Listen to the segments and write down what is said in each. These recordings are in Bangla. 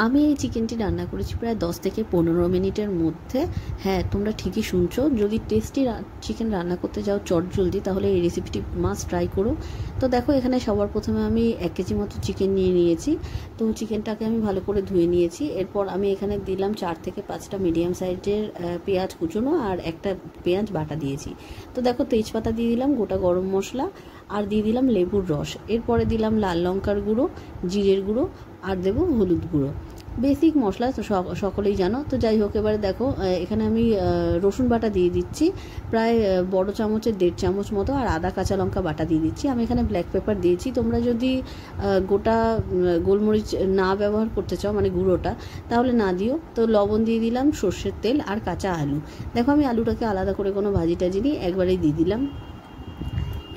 আমি এই চিকেনটি রান্না করেছি প্রায় 10 থেকে 15 মিনিটের মধ্যে। হ্যাঁ, তোমরা ঠিকই শুনছো, যদি টেস্টি চিকেন রান্না করতে যাও চটজলদি, তাহলে এই রেসিপিটি মাস্ট ট্রাই করো। তো দেখো, এখানে সবার প্রথমে আমি 1 কেজি মতো চিকেন নিয়ে নিয়েছি। তো চিকেনটাকে আমি ভালো করে ধুয়ে নিয়েছি। এরপর আমি এখানে দিলাম 4 থেকে 5টা মিডিয়াম সাইজের পেঁয়াজ কুচোনো আর একটা পেঁয়াজ বাটা দিয়েছি। তো দেখো, তেজপাতা দিয়ে দিলাম, গোটা গরম মশলা, আর দিয়ে দিলাম লেবুর রস। এরপরে দিলাম লাল লঙ্কার গুঁড়ো, জিরের গুঁড়ো, আর দেবো হলুদ গুঁড়ো। বেসিক মশলা তো সকলেই জানো। তো যাই হোক, এবারে দেখো এখানে আমি রসুন বাটা দিয়ে দিচ্ছি প্রায় বড় চামচের 1.5 চামচ মতো, আর আদা কাঁচা লঙ্কা বাটা দিয়ে দিচ্ছি। আমি এখানে ব্ল্যাক পেপার দিয়েছি। তোমরা যদি গোটা গোলমরিচ না ব্যবহার করতে চাও, মানে গুঁড়োটা, তাহলে না দিও। তো লবণ দিয়ে দিলাম, সর্ষের তেল আর কাঁচা আলু। দেখো, আমি আলুটাকে আলাদা করে কোনো ভাজি টাজি নিয়ে একবারেই দিয়ে দিলাম।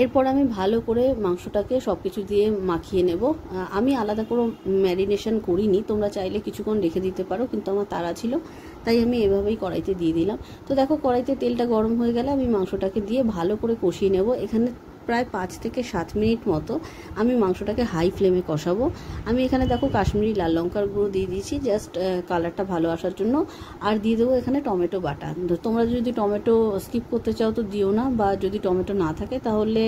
এরপর আমি ভালো করে মাংসটাকে সব কিছু দিয়ে মাখিয়ে নেব। আমি আলাদা করে ম্যারিনেশন করিনি, তোমরা চাইলে কিছুক্ষণ রেখে দিতে পারো, কিন্তু আমার তাড়া ছিল, তাই আমি এভাবেই কড়াইতে দিয়ে দিলাম। তো দেখো, কড়াইতে তেলটা গরম হয়ে গেলে আমি মাংসটাকে দিয়ে ভালো করে কষিয়ে নেব। এখানে প্রায় 5 থেকে 7 মিনিট মতো আমি মাংসটাকে হাই ফ্লেমে কষাবো। আমি এখানে দেখো কাশ্মীরি লাল লঙ্কার গুঁড়ো দিয়ে দিয়েছি, জাস্ট কালারটা ভালো আসার জন্য। আর দিয়ে দেবো এখানে টমেটো বাটা। তোমরা যদি টমেটো স্কিপ করতে চাও তো দিও না, বা যদি টমেটো না থাকে তাহলে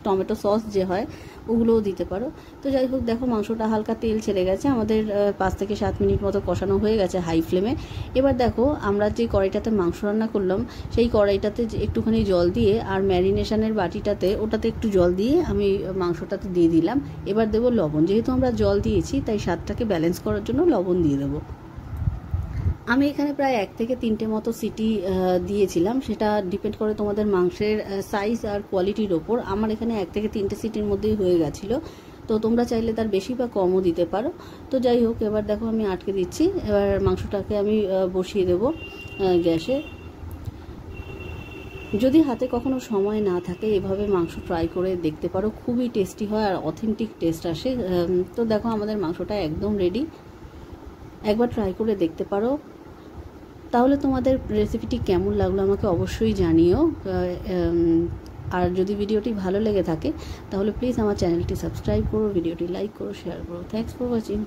টমেটো সস যে হয় ওগুলোও দিতে পারো। তো যাই হোক, দেখো মাংসটা হালকা তেল ছেড়ে গেছে, আমাদের 5 থেকে 7 মিনিট মতো কষানো হয়ে গেছে হাই ফ্লেমে। এবার দেখো, আমরা যে কড়াইটাতে মাংস রান্না করলাম সেই কড়াইটাতে একটুখানি জল দিয়ে, আর ম্যারিনেশনের বাটিটাতে ওটাতে একটু জল দিয়ে আমি মাংসটাতে দিয়ে দিলাম। এবার দেবো লবণ, যেহেতু আমরা জল দিয়েছি তাই স্বাদটাকে ব্যালেন্স করার জন্য লবণ দিয়ে দেবো। আমি এখানে প্রায় 1 থেকে 3টে মতো সিটি দিয়েছিলাম, সেটা ডিপেন্ড করে তোমাদের মাংসের সাইজ আর কোয়ালিটির ওপর। আমার এখানে 1 থেকে 3টে সিটির মধ্যেই হয়ে গেছিলো। তো তোমরা চাইলে তার বেশি বা কমও দিতে পারো। তো যাই হোক, এবার দেখো আমি আটকে দিচ্ছি। এবার মাংসটাকে আমি বসিয়ে দেবো গ্যাসে। যদি হাতে কখনো সময় না থাকে, এভাবে মাংস ট্রাই করে দেখতে পারো, খুবই টেস্টি হয় আর অথেন্টিক টেস্ট আসে। তো দেখো, আমাদের মাংসটা একদম রেডি, একবার ট্রাই করে দেখতে পারো। তাহলে তোমাদের রেসিপিটি কেমন লাগলো আমাকে অবশ্যই জানিও। আর যদি ভিডিওটি ভালো লেগে থাকে তাহলে প্লিজ আমার চ্যানেলটি সাবস্ক্রাইব করো, ভিডিওটি লাইক করো, শেয়ার করো। Thanks for watching.